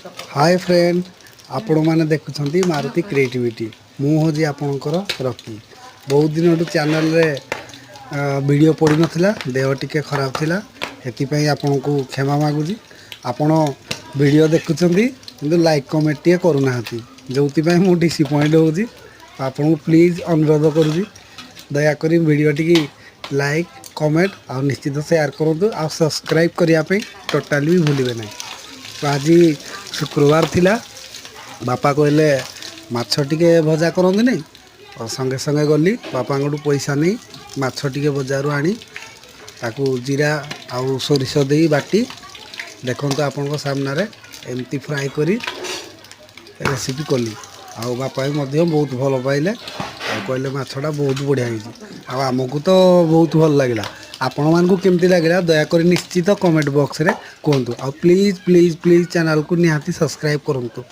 Hi friend आपण मैंने देखुं Maruti creativity मुझे आपणकर रकी बहुत दिन चैनल रे वीडियो पड़ी नाला देह टिके खराब थिला हेतिपई आपन को क्षमा मागुची आपण वीडियो देखुं कि लाइक कमेंट टे करूना जो मु डिसपॉइंट होची आपन को प्लीज अनुरोध करुँगी दयाकोरी वीडियो टी लाइक कमेंट आ निश्चित शेयर करूँ आ सब्सक्राइब करने टोटाली भी भूलिए ना। तो आज शुक्रवार थिला बापा कहले माछ टिके भजा करंदी नहीं और संगे संगे गली बापा पैसा नहीं माछ टिके बजारू आनी ताकू जीरा आउ सोरिष दे बाटी देखो आपण सामने रे एमती फ्राए करी रेसिपी कली आउ बापा भी बहुत भल पाइले कहले माछटा बहुत बढ़िया होगी आमको तो बहुत भल लगे आपण मानू केमती लगे दयाकोरी निश्चित कमेंट बॉक्स रे कहतु आ प्लीज प्लीज प्लीज चैनल को निहाती सब्सक्राइब करूँ।